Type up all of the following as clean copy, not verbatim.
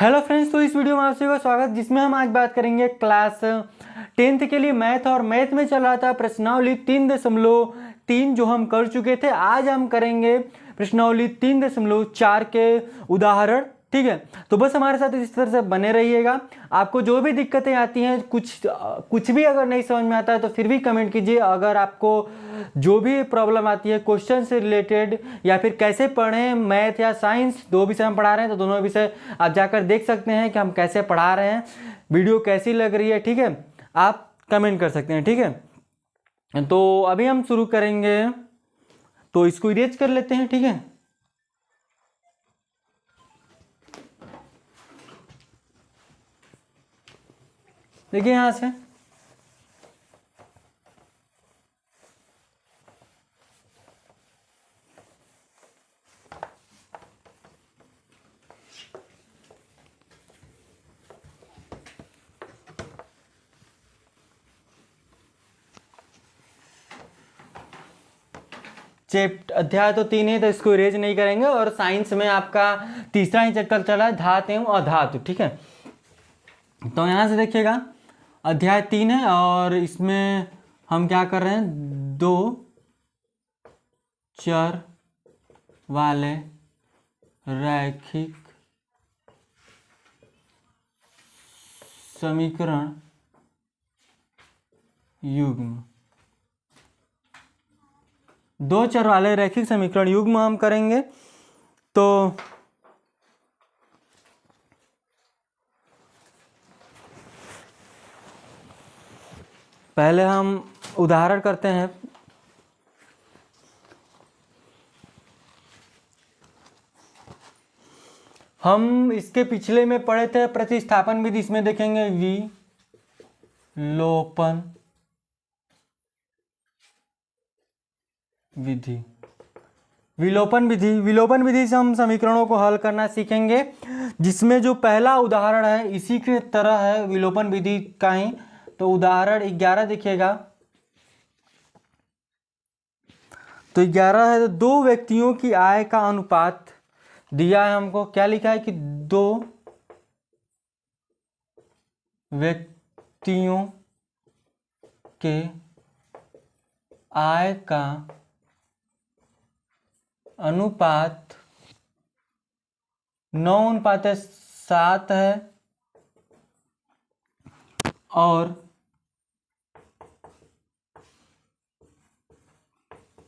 Hello friends, तो इस video में आप सभी का स्वागत, जिसमें हम आज बात करेंगे क्लास 10th के लिए मैथ। और मैथ में चल रहा था प्रश्नावली 3.3 जो हम कर चुके थे। आज हम करेंगे प्रश्नावली 3.4 के उदाहरण। ठीक है, तो बस हमारे साथ इस तरह से बने रहिएगा। आपको जो भी दिक्कतें आती हैं, कुछ भी अगर नहीं समझ में आता है तो फिर भी कमेंट कीजिए। अगर आपको जो भी प्रॉब्लम आती है क्वेश्चन से रिलेटेड या फिर कैसे पढ़ें, मैथ या साइंस दो विषय हम पढ़ा रहे हैं, तो दोनों विषय आप जाकर देख सकते हैं कि हम कैसे पढ़ा रहे हैं, वीडियो कैसी लग रही है। ठीक है, आप कमेंट कर सकते हैं। ठीक है, तो अभी हम शुरू करेंगे, तो इसको इरेज कर लेते हैं। ठीक है, देखिए यहां से अध्याय तो 3 है, तो इसको इरेज नहीं करेंगे। और साइंस में आपका तीसरा ही चक्कर चला है, धातु एवं अधातु। ठीक है, तो यहां से देखिएगा अध्याय 3 है और इसमें हम क्या कर रहे हैं, दो चर वाले रैखिक समीकरण युग्म, दो चर वाले रैखिक समीकरण युग्म हम करेंगे। तो पहले हम उदाहरण करते हैं। हम इसके पिछले में पढ़े थे प्रतिस्थापन विधि, इसमें देखेंगे विलोपन विधि। विलोपन विधि से हम समीकरणों को हल करना सीखेंगे, जिसमें जो पहला उदाहरण है इसी के तरह है विलोपन विधि का ही। तो उदाहरण 11 देखिएगा, तो 11 है, तो दो व्यक्तियों की आय का अनुपात दिया है हमको। क्या लिखा है कि दो व्यक्तियों के आय का अनुपात 9:7 है और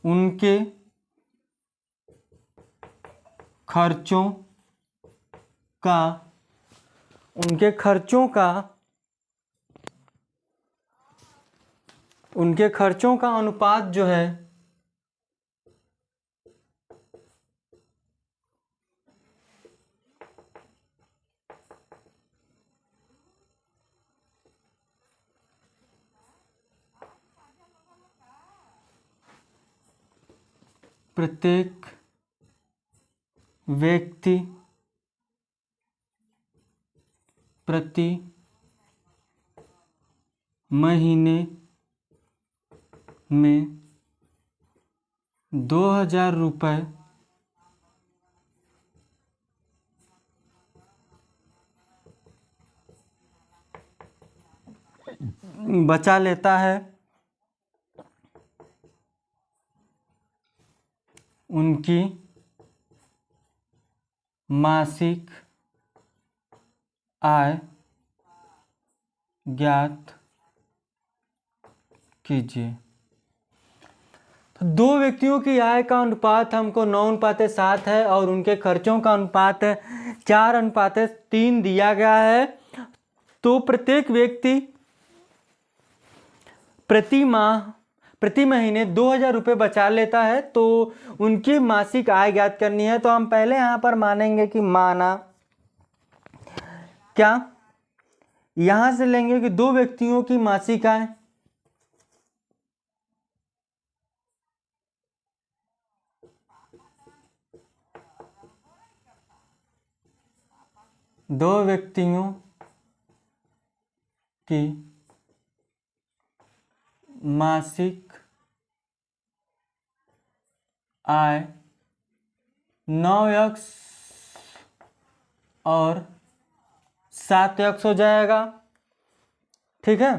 उनके खर्चों का अनुपात जो है प्रत्येक व्यक्ति प्रति महीने में 2,000 रुपये बचा लेता है। उनकी मासिक आय ज्ञात कीजिए। तो दो व्यक्तियों की आय का अनुपात हमको 9:7 है और उनके खर्चों का अनुपात 4:3 दिया गया है। तो प्रत्येक व्यक्ति प्रति महीने 2,000 रुपये बचा लेता है, तो उनकी मासिक आय ज्ञात करनी है। तो हम पहले यहां पर मानेंगे कि माना क्या, यहां से लेंगे कि दो व्यक्तियों की मासिक आय दो व्यक्तियों की मासिक आय 9x और 7x हो जाएगा, ठीक है।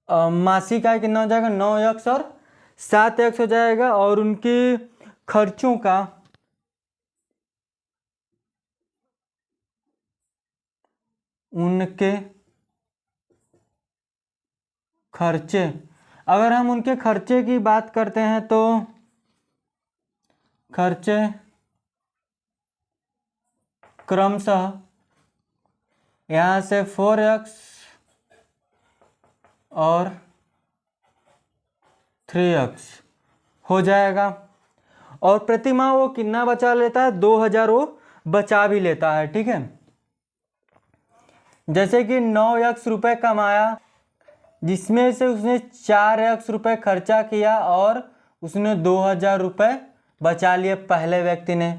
मासिक आय कितना हो जाएगा, 9x और 7x हो जाएगा। और उनके खर्चों का, उनके खर्चे, अगर हम उनके खर्चे की बात करते हैं तो खर्चे क्रमशः यहाँ से 4x और 3x हो जाएगा। और प्रति माह वो कितना बचा लेता है, 2000 वो बचा भी लेता है, ठीक है। जैसे कि 9x रुपये कमाया, जिसमें से उसने 4x रुपये खर्चा किया और उसने 2000 रुपये बचा लिए पहले व्यक्ति ने।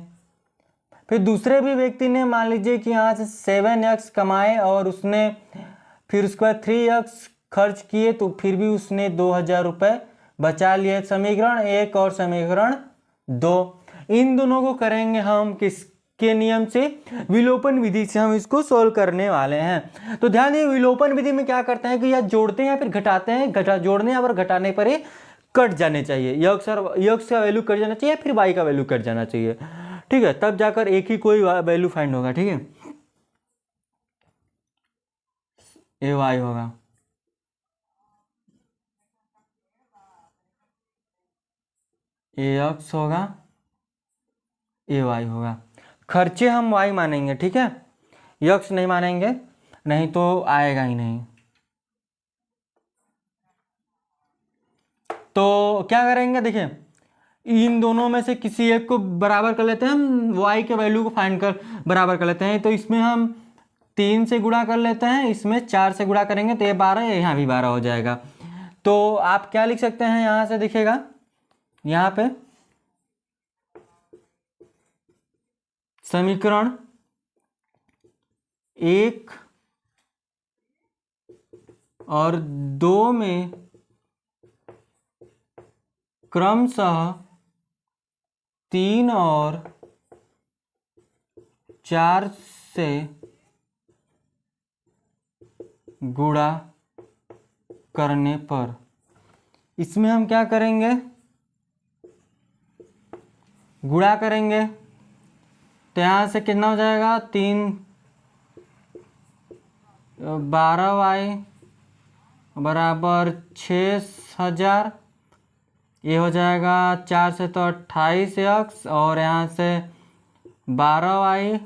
फिर दूसरे भी व्यक्ति ने मान लीजिए कि यहाँ से 7x कमाए और उसने फिर उसके बाद 3x खर्च किए, तो फिर भी उसने 2000 रुपये बचा लिए। समीकरण 1 और समीकरण 2, इन दोनों को करेंगे हम किसके नियम से, विलोपन विधि से हम इसको सोल्व करने वाले हैं। तो ध्यान दिए, विलोपन विधि में क्या करते हैं कि या जोड़ते हैं या फिर घटाते हैं, जोड़ने और घटाने पर ही कट जाने चाहिए, यक्स का वैल्यू कट जाना चाहिए, फिर वाई का वैल्यू कट जाना चाहिए, ठीक है। तब जाकर एक ही कोई वैल्यू फाइंड होगा, ठीक है। ए वाई होगा, ए एक्स होगा, ए वाई होगा। खर्चे हम वाई मानेंगे, ठीक है, यक्स नहीं मानेंगे, नहीं तो आएगा ही नहीं। तो क्या करेंगे, देखिए इन दोनों में से किसी एक को बराबर कर लेते हैं हम, वाई के वैल्यू को फाइंड कर बराबर कर लेते हैं। तो इसमें हम 3 से गुणा कर लेते हैं, इसमें 4 से गुणा करेंगे तो ये 12, यहाँ भी 12 हो जाएगा। तो आप क्या लिख सकते हैं, यहाँ से दिखेगा, यहाँ पे समीकरण 1 और 2 में क्रमशः 3 और 4 से गुणा करने पर, इसमें हम क्या करेंगे, गुणा करेंगे तो यहाँ से कितना हो जाएगा, 3 12y बराबर 6000, ये हो जाएगा 4 से तो 28x और यहाँ से 12y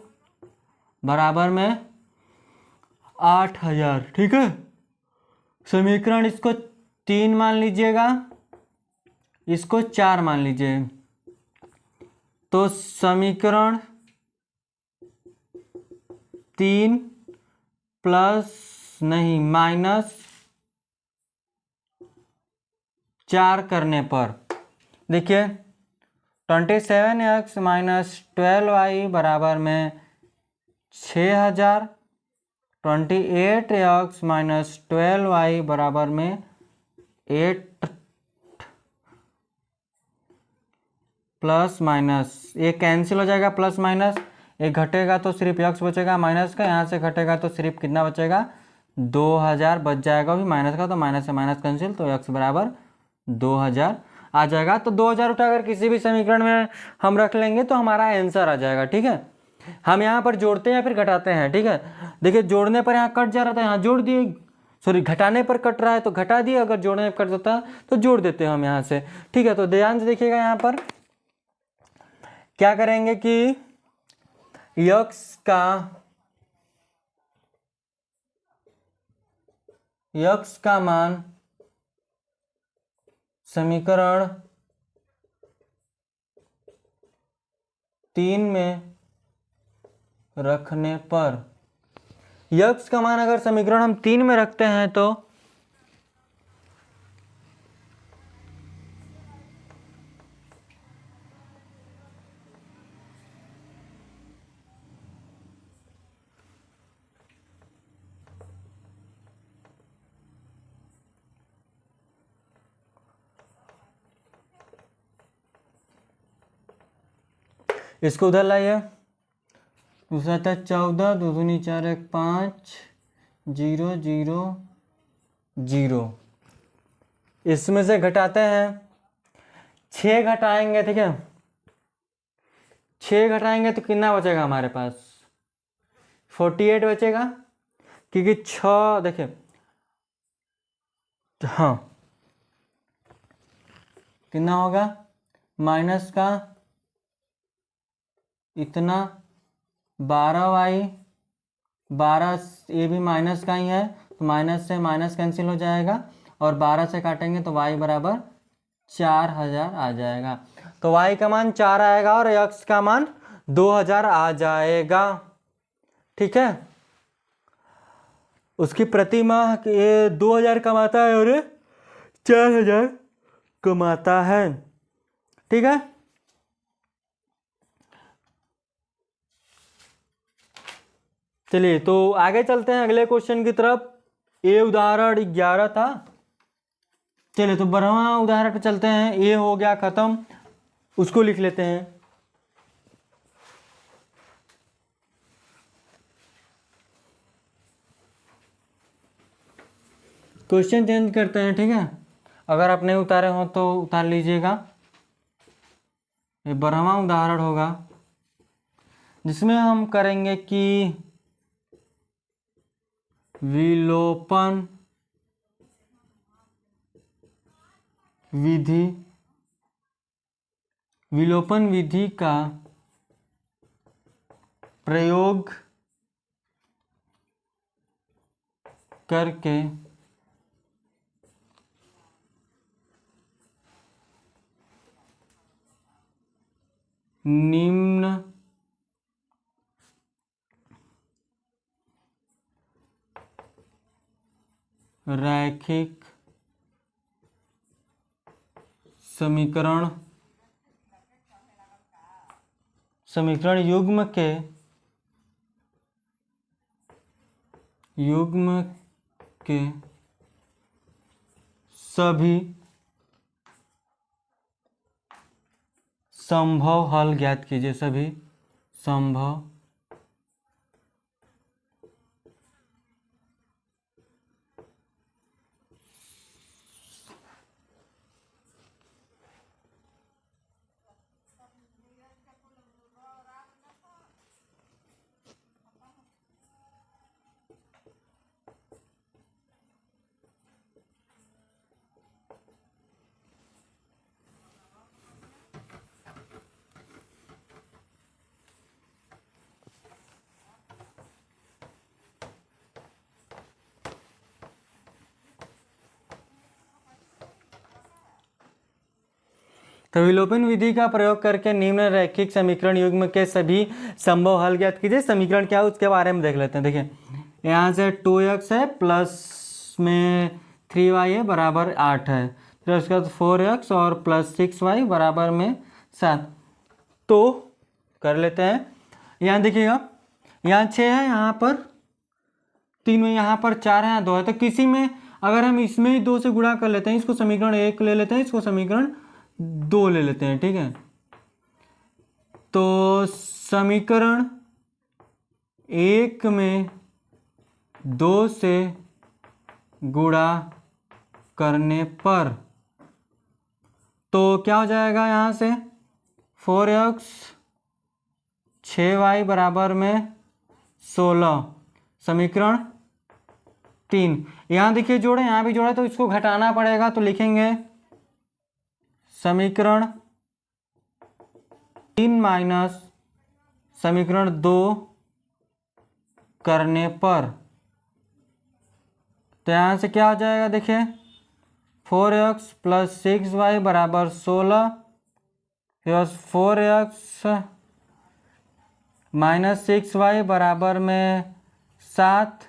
बराबर में 8000, ठीक है। समीकरण इसको 3 मान लीजिएगा, इसको 4 मान लीजिए। तो समीकरण 3 प्लस नहीं माइनस 4 करने पर, देखिए 27x माइनस 12y बराबर में 6000, 28x माइनस 12y बराबर में 8 प्लस माइनस, ये कैंसिल हो जाएगा, प्लस माइनस एक घटेगा तो सिर्फ x बचेगा माइनस का, यहाँ से घटेगा तो सिर्फ कितना बचेगा, 2000 बच जाएगा, अभी माइनस का तो माइनस से माइनस कैंसिल, तो x बराबर 2000 आ जाएगा। तो 2000 उठाकर किसी भी समीकरण में हम रख लेंगे तो हमारा आंसर आ जाएगा, ठीक है। हम यहाँ पर जोड़ते हैं या फिर घटाते हैं, ठीक है। देखिए जोड़ने पर यहाँ कट जा रहा था, यहाँ जोड़ दिए, सॉरी घटाने पर कट रहा है तो घटा दिए, अगर जोड़ने पर कट जाता तो जोड़ देते हैं हम यहाँ से, ठीक है। तो ध्यान से देखिएगा, यहाँ पर क्या करेंगे कि यक्स का मान समीकरण 3 में रखने पर, यक्स का मान अगर समीकरण हम 3 में रखते हैं तो इसको उधर लाइए, दूसरा था 14, 2 दूनी 4 1 5 0 0 0। इसमें से घटाते हैं, 6 घटाएंगे, ठीक है, 6 घटाएंगे तो कितना बचेगा हमारे पास, 48 बचेगा, क्योंकि 6 देखिए, हाँ कितना होगा, माइनस का इतना 12y, 12 ये भी माइनस का ही है तो माइनस से माइनस कैंसिल हो जाएगा और 12 से काटेंगे तो y बराबर 4000 आ जाएगा। तो y का मान 4 आएगा और x का मान 2000 आ जाएगा, ठीक है। उसकी प्रति माह ये 2000 कमाता है और 4000 कमाता है, ठीक है। चलिए तो आगे चलते हैं अगले क्वेश्चन की तरफ। ये उदाहरण 11 था। चलिए तो 12वां उदाहरण पे चलते हैं। ये हो गया खत्म, उसको लिख लेते हैं। क्वेश्चन चेंज करते हैं, ठीक है। अगर आप नहीं उतारे हो तो उतार लीजिएगा। ये 12वां उदाहरण होगा जिसमें हम करेंगे कि विलोपन विधि का प्रयोग करके निम्न रैखिक समीकरण युग्म के सभी संभव हल ज्ञात कीजिए। सभी संभव तो विलोपन विधि का प्रयोग करके निम्न रैखिक समीकरण युग्म के सभी संभव हल ज्ञात कीजिए। समीकरण क्या है उसके बारे में देख लेते हैं। देखिए यहाँ से 2x है प्लस में 3y है बराबर 8 है, फिर उसके बाद 4x और प्लस 6y बराबर में 7। तो कर लेते हैं। यहाँ देखिएगा, यहाँ 6 है, यहाँ पर 3 में, यहाँ पर 4 है, यहाँ 2 है। तो किसी में अगर हम इसमें ही 2 से गुणा कर लेते हैं, इसको समीकरण 1 ले लेते हैं, इसको समीकरण 2 ले लेते हैं, ठीक है। तो समीकरण 1 में 2 से गुणा करने पर तो क्या हो जाएगा, यहाँ से 4x 6y बराबर में 16। समीकरण 3 यहाँ देखिए जोड़े, यहाँ भी जोड़े, तो इसको घटाना पड़ेगा। तो लिखेंगे समीकरण 3 माइनस समीकरण 2 करने पर तो यहाँ से क्या हो जाएगा, देखिए 4x प्लस 6y बराबर 16, फिर 4x माइनस 6y बराबर में 7,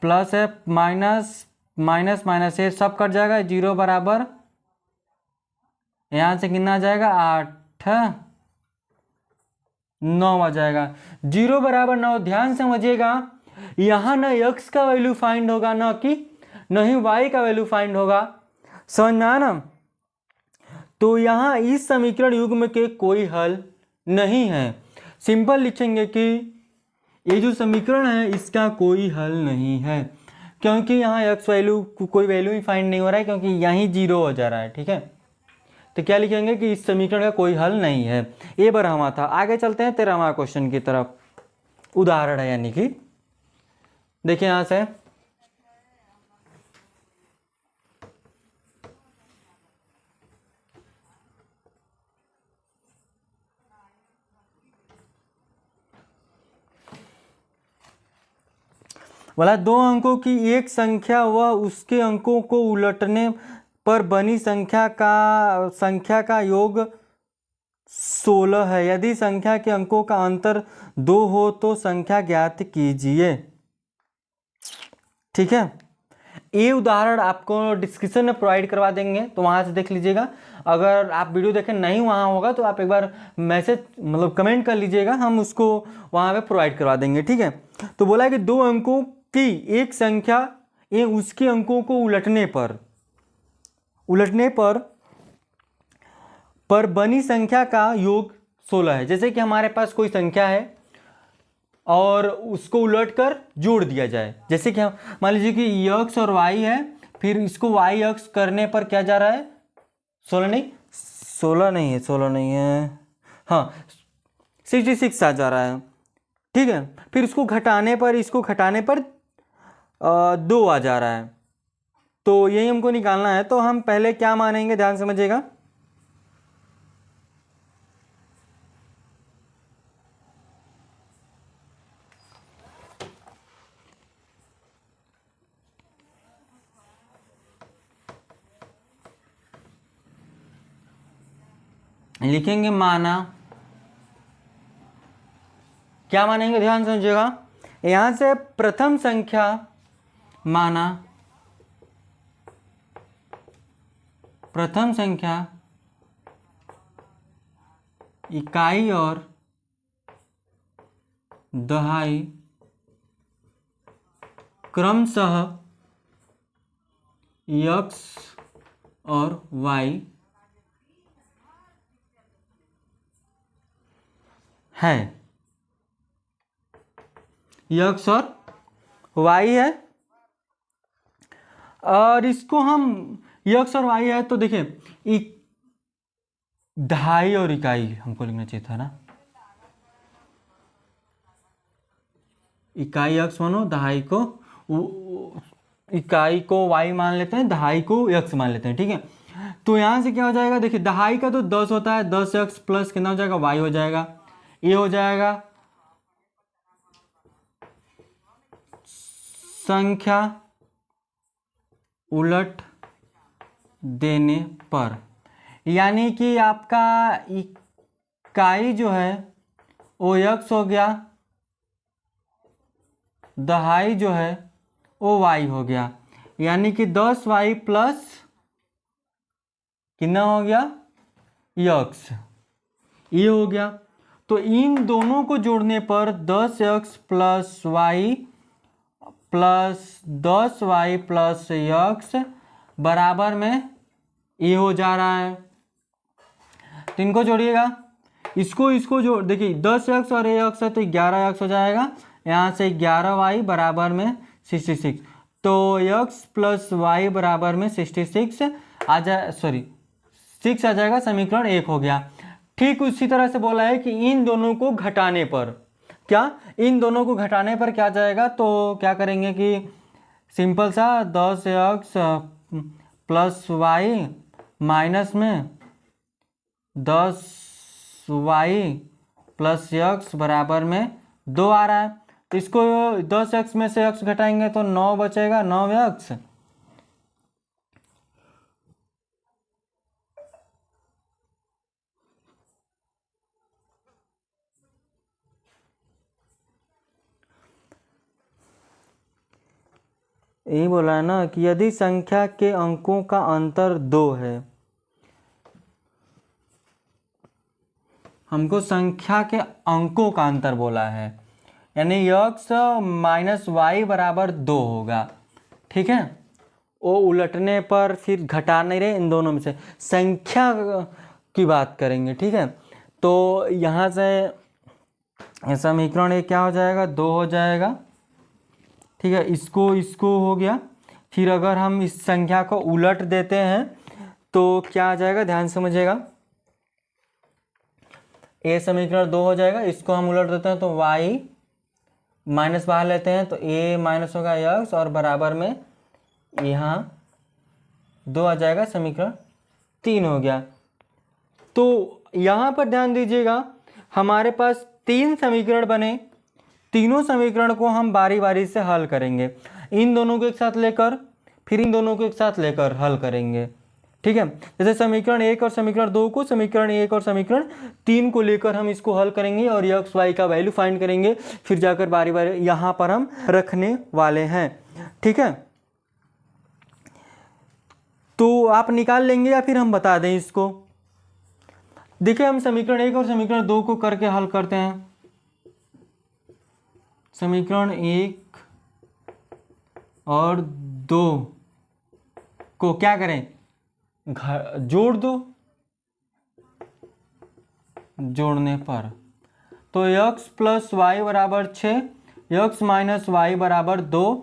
प्लस है माइनस माइनस माइनस ये सब कट जाएगा, 0 बराबर यहाँ से कितना आ जाएगा 8, 9 आ जाएगा। 0 बराबर 9। ध्यान समझिएगा, यहाँ ना x का वैल्यू फाइंड होगा ना कि नहीं y का वैल्यू फाइंड होगा, समझ में आया ना। तो यहाँ इस समीकरण युग्म के कोई हल नहीं है। सिंपल लिखेंगे कि ये जो समीकरण है इसका कोई हल नहीं है, क्योंकि यहाँ x वैल्यू कोई वैल्यू ही फाइंड नहीं हो रहा है, क्योंकि यहीं 0 हो जा रहा है। ठीक है, तो क्या लिखेंगे कि इस समीकरण का कोई हल नहीं है। ये बरहमा था। आगे चलते हैं 13वां क्वेश्चन की तरफ। उदाहरण है, यानी कि देखिए यहाँ से बोला, दो अंकों की एक संख्या व उसके अंकों को उलटने पर बनी संख्या का योग 16 है। यदि संख्या के अंकों का अंतर 2 हो तो संख्या ज्ञात कीजिए। ठीक है, ये उदाहरण आपको डिस्क्रिप्शन में प्रोवाइड करवा देंगे, तो वहाँ से देख लीजिएगा। अगर आप वीडियो देखें नहीं वहाँ होगा तो आप एक बार मैसेज मतलब कमेंट कर लीजिएगा, हम उसको वहाँ पे प्रोवाइड करवा देंगे। ठीक है, तो बोला है कि दो अंकों की एक संख्या ये उसके अंकों को उलटने पर बनी संख्या का योग 16 है। जैसे कि हमारे पास कोई संख्या है और उसको उलटकर जोड़ दिया जाए, जैसे कि हम मान लीजिए कि x और y है, फिर इसको y x करने पर क्या जा रहा है, 16 नहीं है, हाँ 66 आ जा रहा है। ठीक है, फिर इसको घटाने पर 2 आ जा रहा है। तो यही हमको निकालना है। तो हम पहले क्या मानेंगे, ध्यान समझिएगा। लिखेंगे माना, क्या मानेंगे, ध्यान समझिएगा। यहां से प्रथम संख्या माना, प्रथम संख्या इकाई और दहाई क्रमशः x और y है, x और y है। और इसको हम x और y है तो देखिए दहाई और इकाई हमको लिखना चाहिए था ना, इकाई x मानो, दहाई को इकाई को y मान लेते हैं, दहाई को x मान लेते हैं। ठीक है, तो यहां से क्या हो जाएगा, देखिए दहाई का तो 10 होता है, 10x प्लस कितना हो जाएगा, y हो जाएगा। ये हो जाएगा संख्या उलट देने पर, यानी कि आपका इकाई जो है वो x हो गया, दहाई जो है वो y हो गया, यानी कि 10y प्लस कितना हो गया, x, ये हो गया। तो इन दोनों को जोड़ने पर 10x plus y plus 10y plus x बराबर में ये हो जा रहा है। तो इनको जोड़िएगा, इसको जोड़, देखिए 10x और x है तो 11x हो जाएगा। यहाँ से 11y बराबर में 66, तो x प्लस y बराबर में 66 आ जाए, 6 आ जाएगा, समीकरण 1 हो गया। ठीक उसी तरह से बोला है कि इन दोनों को घटाने पर क्या जाएगा, तो क्या करेंगे कि सिंपल सा 10x प्लस y माइनस में 10y प्लस x बराबर में 2 आ रहा है। तो इसको 10x में से x घटाएंगे तो 9 बचेगा, 9x। यही बोला है ना कि यदि संख्या के अंकों का अंतर 2 है, हमको संख्या के अंकों का अंतर बोला है, यानी x माइनस y बराबर 2 होगा। ठीक है, वो उलटने पर फिर घटा नहीं रहे, इन दोनों में से संख्या की बात करेंगे। ठीक है, तो यहाँ से ये समीकरण ये क्या हो जाएगा, 2 हो जाएगा। ठीक है, इसको हो गया। फिर अगर हम इस संख्या को उलट देते हैं तो क्या आ जाएगा, ध्यान समझिएगा। ए समीकरण 2 हो जाएगा, इसको हम उलट देते हैं तो y माइनस बाहर लेते हैं तो a माइनस होगा x और बराबर में यहाँ 2 आ जाएगा, समीकरण 3 हो गया। तो यहाँ पर ध्यान दीजिएगा, हमारे पास 3 समीकरण बने। तीनों समीकरण को हम बारी बारी से हल करेंगे, इन दोनों को एक साथ लेकर फिर इन दोनों को एक साथ लेकर हल करेंगे। ठीक है, जैसे समीकरण 1 और समीकरण 2 को, समीकरण 1 और समीकरण 3 को लेकर हम इसको हल करेंगे और x y का वैल्यू फाइंड करेंगे, फिर जाकर बारी बारी यहाँ पर हम रखने वाले हैं। ठीक है, तो आप निकाल लेंगे या फिर हम बता दें इसको। देखिए, हम समीकरण 1 और समीकरण 2 को करके हल करते हैं। समीकरण 1 और 2 को क्या करें, जोड़ दो। जोड़ने पर तो x प्लस वाई बराबर 6, x माइनस वाई बराबर 2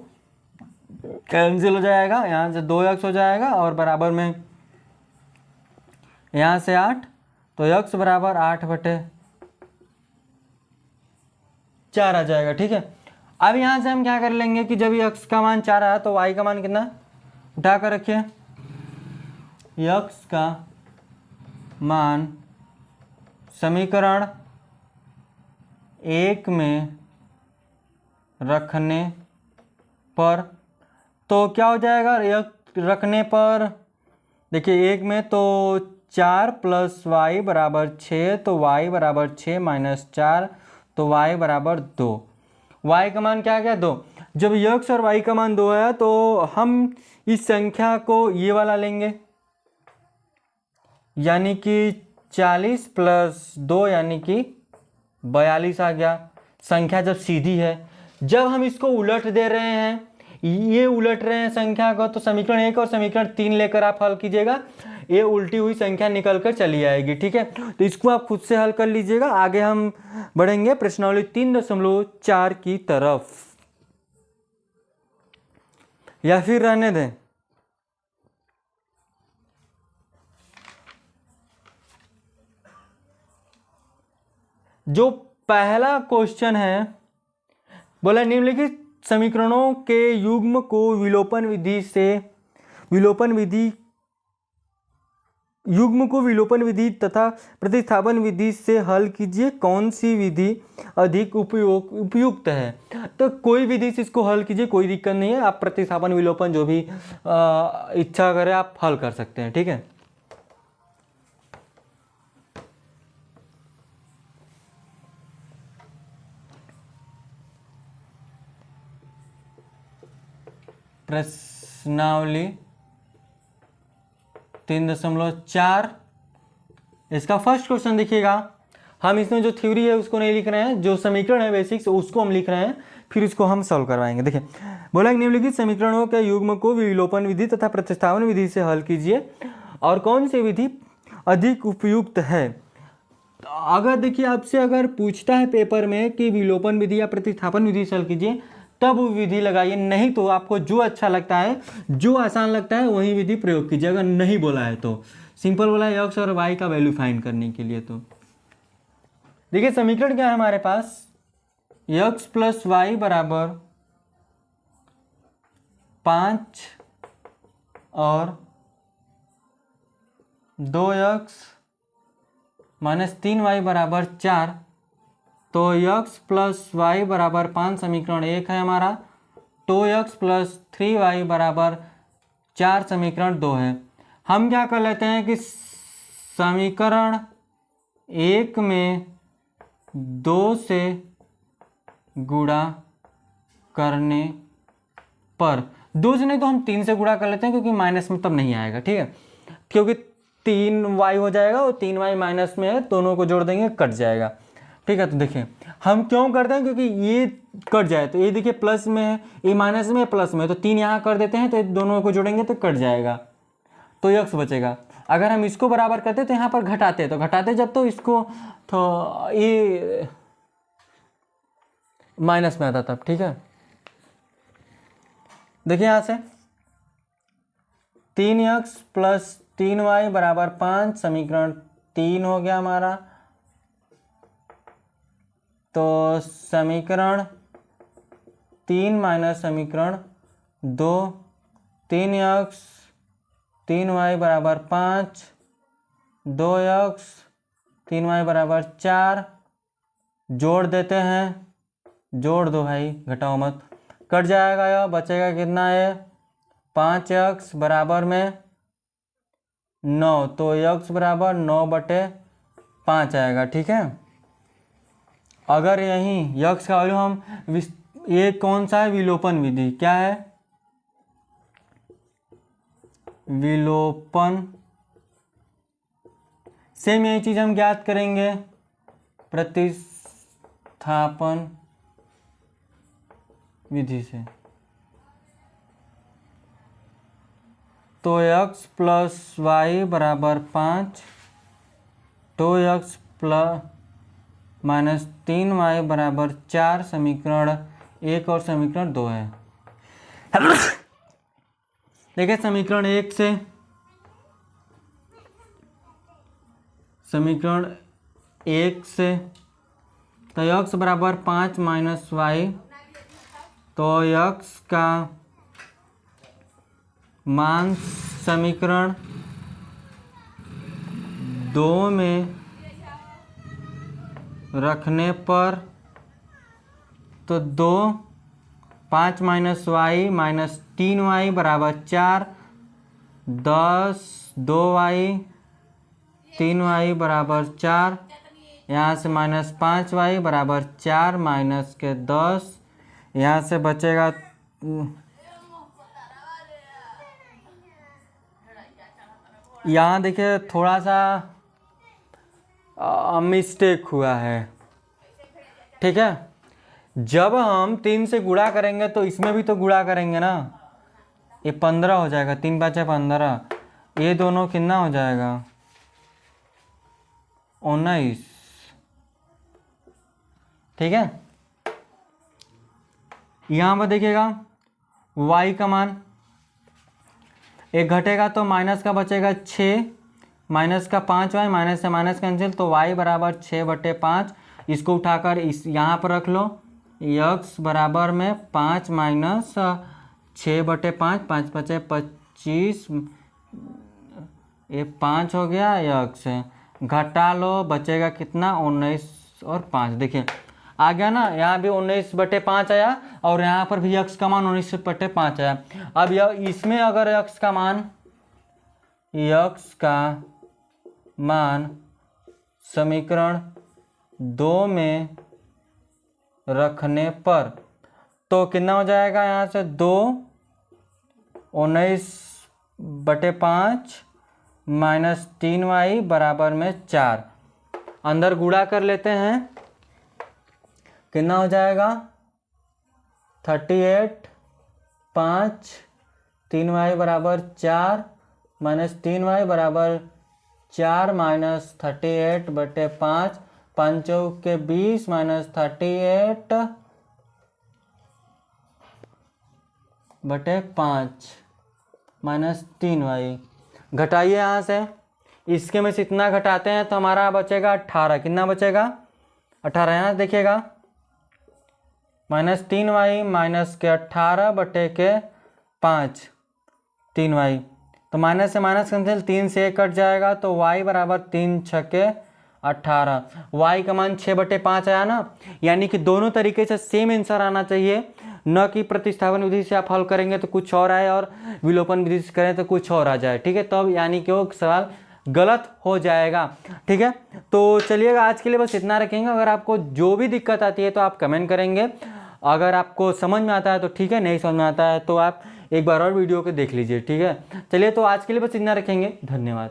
कैंसिल हो जाएगा, यहाँ से 2x हो जाएगा और बराबर में यहाँ से 8, तो x बराबर 8/4 आ जाएगा। ठीक है, अब यहाँ से हम क्या कर लेंगे कि जब x का मान 4 आया तो y का मान कितना, उठा कर रखिए। x का मान समीकरण 1 में रखने पर तो क्या हो जाएगा, रखने पर देखिए 1 में तो 4 प्लस वाई बराबर 6, तो y बराबर 6 माइनस 4, तो y बराबर 2। y का मान क्या आ गया, 2। जब x और y का मान 2 आया तो हम इस संख्या को ये वाला लेंगे, यानी कि 40 प्लस 2 यानी कि 42 आ गया। संख्या जब सीधी है, जब हम इसको उलट दे रहे हैं, ये उलट रहे हैं संख्या को, तो समीकरण 1 और समीकरण 3 लेकर आप हल कीजिएगा, ये उल्टी हुई संख्या निकल कर चली आएगी। ठीक है, तो इसको आप खुद से हल कर लीजिएगा। आगे हम बढ़ेंगे प्रश्नावली 3.4 की तरफ, या फिर रहने दें। जो पहला क्वेश्चन है, बोला निम्नलिखित समीकरणों के युग्म को विलोपन विधि तथा प्रतिस्थापन विधि से हल कीजिए, कौन सी विधि अधिक उपयुक्त है। तो कोई विधि से इसको हल कीजिए, कोई दिक्कत नहीं है, आप प्रतिस्थापन विलोपन जो भी इच्छा करें आप हल कर सकते हैं। ठीक है, प्रश्नावली 3.4 इसका फर्स्ट क्वेश्चन देखिएगा। हम इसमें जो थ्योरी है उसको नहीं लिख रहे हैं, जो समीकरण है बेसिक्स उसको हम लिख रहे हैं, फिर इसको हम सॉल्व करवाएंगे। देखिए, बोला निम्नलिखित समीकरणों के युग्म को विलोपन विधि तथा प्रतिस्थापन विधि से हल कीजिए और कौन सी विधि अधिक उपयुक्त है। अगर देखिए आपसे अगर पूछता है पेपर में कि विलोपन विधि या प्रतिस्थापन विधि से हल कीजिए, तब वो विधि लगाइए, नहीं तो आपको जो अच्छा लगता है, जो आसान लगता है वही विधि प्रयोग कीजिए। अगर नहीं बोला है तो सिंपल बोला है x और y का वैल्यू फाइंड करने के लिए। तो देखिए समीकरण क्या है हमारे पास, x प्लस वाई बराबर 5 और 2x माइनस 3y बराबर 4, तो x प्लस वाई बराबर 5 समीकरण 1 है हमारा, 2x प्लस 3y बराबर 4 समीकरण 2 है। हम क्या कर लेते हैं कि समीकरण 1 में 2 से गुणा करने पर, 2 से नहीं तो हम 3 से गुणा कर लेते हैं, क्योंकि माइनस में तब नहीं आएगा। ठीक है, क्योंकि 3y हो जाएगा और 3y माइनस में है, दोनों को जोड़ देंगे कट जाएगा। ठीक है, तो देखिए हम क्यों करते हैं, क्योंकि ये कट जाए, तो ये देखिए प्लस में है, ये माइनस में है, प्लस में है, तो 3 यहाँ कर देते हैं, तो दोनों को जोड़ेंगे तो कट जाएगा, तो x बचेगा। अगर हम इसको बराबर करते तो यहाँ पर घटाते, तो घटाते जब तो इसको तो ये माइनस में आता तब, ठीक है। देखिए यहाँ से 3x प्लस 3y बराबर 5, समीकरण 3 हो गया हमारा। तो समीकरण 3 माइनस समीकरण 2, 3x 3y बराबर 5, 2x 3y बराबर 4, जोड़ देते हैं, जोड़ दो भाई, घटाओ मत, कट जाएगा, यह बचेगा कितना है 5x बराबर में 9, तो x बराबर 9/5 आएगा, ठीक है। अगर यहीं x का वैल्यू हम ये कौन सा है, विलोपन विधि, क्या है विलोपन, सेम यही चीज हम ज्ञात करेंगे प्रतिस्थापन विधि से। तो x प्लस वाई बराबर 5, 2x प्लस माइनस 3y बराबर 4, समीकरण 1 और समीकरण 2 है। देखिए समीकरण 1 से, समीकरण 1 से तो x बराबर 5 माइनस वाई, तो x का मान समीकरण 2 में रखने पर, तो 5 माइनस वाई माइनस 3y बराबर 4, 10, 2y 3y बराबर 4, यहाँ से माइनस 5y बराबर 4 माइनस के 10, यहाँ से बचेगा यहाँ देखिए थोड़ा सा मिस्टेक हुआ है, ठीक है। जब हम 3 से गुणा करेंगे तो इसमें भी तो गुणा करेंगे ना, ये 15 हो जाएगा, 3 5 15, ये दोनों कितना हो जाएगा 19, ठीक है। यहाँ पर देखिएगा y का मान एक घटेगा तो माइनस का बचेगा 6, माइनस का 5y, माइनस से माइनस कैंसिल, तो y बराबर 6/5, इसको उठाकर इस यहाँ पर रख लो, x बराबर में 5 माइनस 6/5, 5 5 25, ये 5 हो गया, x घटा लो, बचेगा कितना 19 और 5, देखिए आ गया ना, यहाँ भी 19/5 आया और यहाँ पर भी x का मान 19/5 आया। अब यह इसमें अगर x का मान समीकरण 2 में रखने पर तो कितना हो जाएगा, यहाँ से 2 19/5 माइनस 3y बराबर में 4, अंदर गुणा कर लेते हैं, कितना हो जाएगा 38, 5 3y बराबर 4 माइनस 3y बराबर 4 माइनस 38/5, 5 के 20 माइनस 38/5 माइनस 3y, घटाइए यहाँ से, इसके में से इतना घटाते हैं तो हमारा बचेगा 18, कितना बचेगा 18, यहाँ देखिएगा माइनस 3y माइनस के 18/5 3y, तो माइनस से माइनस कैंसिल, 3 से 1 कट जाएगा, तो y बराबर 3 छके 18, y का मान 6/5 आया ना, यानी कि दोनों तरीके से सेम आंसर आना चाहिए, न कि प्रतिस्थापन विधि से आप हल करेंगे तो कुछ और आए और विलोपन विधि से करें तो कुछ और आ जाए, ठीक है। तब यानी कि वो सवाल गलत हो जाएगा, ठीक है। तो चलिएगा आज के लिए बस इतना रखेंगे, अगर आपको जो भी दिक्कत आती है तो आप कमेंट करेंगे, अगर आपको समझ में आता है तो ठीक है, नहीं समझ में आता है तो आप एक बार और वीडियो को देख लीजिए, ठीक है। चलिए तो आज के लिए बस इतना रखेंगे, धन्यवाद।